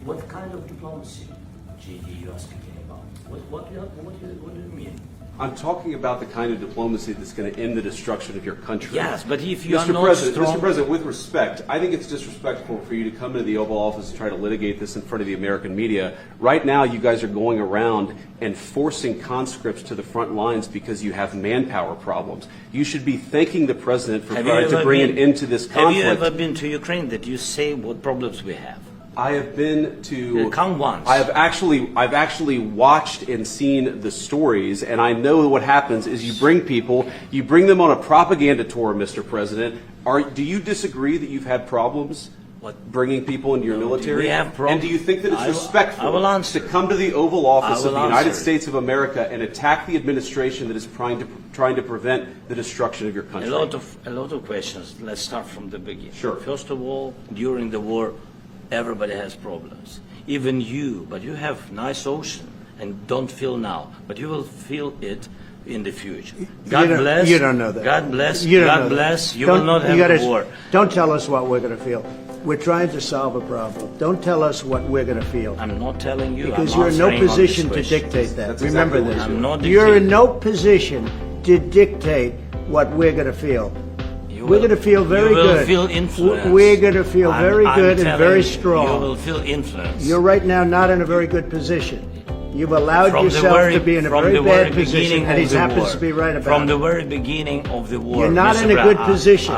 What kind of diplomacy, GD, you are speaking about? What do you mean? I'm talking about the kind of diplomacy that's going to end the destruction of your country. Yes, but if you are Mr. not President, strong... Mr. President, with respect, I think it's disrespectful for you to come into the Oval Office and try to litigate this in front of the American media. Right now, you guys are going around and forcing conscripts to the front lines because you have manpower problems. You should be thanking the President for trying to bring an end to this conflict. Have you ever been to Ukraine that you say what problems we have? I have been to. Come once. I've actually watched and seen the stories, and I know what happens is you bring them on a propaganda tour, Mr. President. Do you disagree that you've had problems bringing people into your military? We have problems. And do you think that it's respectful to come to the Oval Office of the United States of America and attack the administration that is trying to prevent the destruction of your country? A lot of questions. Let's start from the beginning. Sure. First of all, during the war, everybody has problems. Even you, but you have nice ocean and don't feel now, but you will feel it in the future. God bless. You don't know that. God bless. You don't God know bless. that. You will not have a war. Don't tell us what we're going to feel. We're trying to solve a problem. Don't tell us what we're going to feel. I'm not telling you. Because I'm you're in no answering on position this to question. dictate that. That's Remember exactly this. what I'm not You're in dictating. no position to dictate what we're going to feel. We're going to feel very you will good. Feel influence. We're going to feel very good and very strong. You will feel influence. You're right now not in a very good position. You've allowed yourself to be in a very bad position, and he happens to be right about it. From the very beginning of the war. You're not in a good position.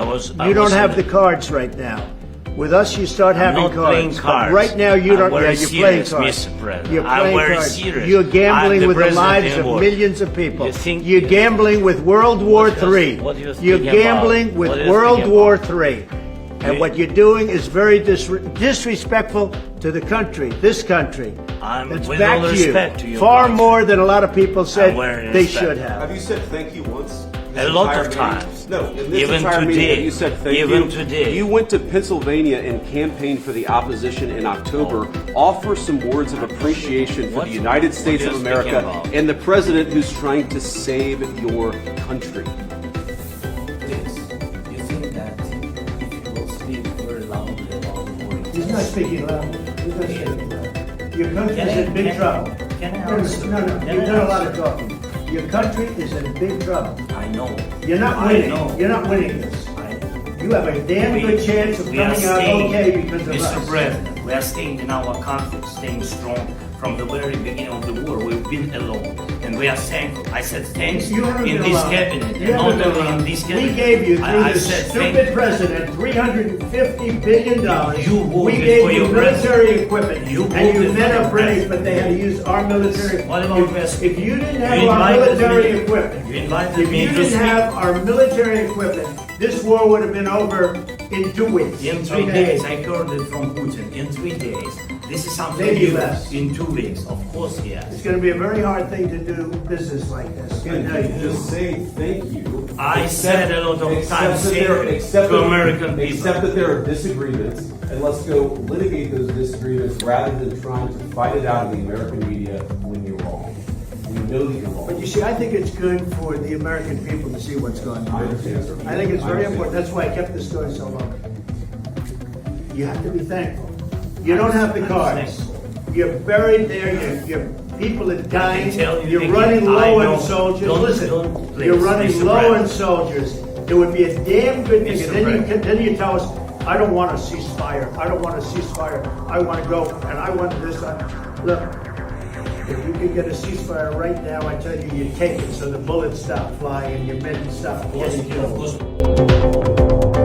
You don't have the cards right now. With us, you start having not playing cards. cards. But right now, you don't. Yeah, you're playing Serious, cards. Mr. President. You're I'm playing very cards. serious. You're gambling I'm with the president lives in of war. millions of people. You think- You're gambling with World War III. what you're You're thinking gambling about? with What you're World thinking War about? III. And what you're doing is very disrespectful to the country, this country. That's with back all to you. respect to your Far country. more than a lot of people said very they respect. should have. Have you said thank you once? A lot of times. No, in this Even entire meeting, today. have you said thank Even you? today. You went to Pennsylvania and campaigned for the opposition in October. Offer some words of appreciation for the United States what of are you speaking America about? and the president who's trying to save your country. Please, you think that if you will speak very loudly about the war... He's not speaking loudly. He's not speaking loudly. Your country is in big trouble. Can I No, answer? no, Can you've I done a lot answer? of talking. Your country is in big trouble. I know. You're not I winning. know. You're not winning this. I know. You have a damn good chance of We are coming out staying, okay because of Mr. us. President, we are staying in our country, staying strong. From the very beginning of the war, we've been alone. And we are thankful. I said thanks You haven't in been this alone. cabinet. You And haven't not been only in alone. this cabinet. We gave you, through I this said stupid thank president, $350 billion. You we voted gave for you your military president. equipment. You and voted you for met your up British, president. but they had to use our military. What about president? If you didn't have You our invited military me. equipment, You invited if me you to didn't speak. have our military equipment, this war would have been over in 2 weeks. In 3 Okay? days, I heard it from Putin. In 3 days. This is something Maybe new. less. In 2 weeks, of course, yes. It's going to be a very hard thing to do business like this. I tell you. Just say thank you. I said a lot of times Except to American people. Except that there are disagreements, and let's go litigate those disagreements rather than trying to fight it out in the American media when you're wrong. We know that you're wrong. But you see, I think it's good for the American people to see what's going on. I understand, sir. I think it's I very understand. important. That's why I kept this story so long. You have to be thankful. You don't have the cards. You're buried there. Your people are dying. tell you You're again, running I low know. on soldiers. Don't- Listen, don't, you're please, running Mr. low on President. soldiers. It would be a damn good thing. Mr. And then President. then you tell us, I don't want a ceasefire. I don't want a ceasefire. I want to go, and I want this. Look, if you could get a ceasefire right now, I tell you, you take it so the bullets stop flying and your men stop getting killed.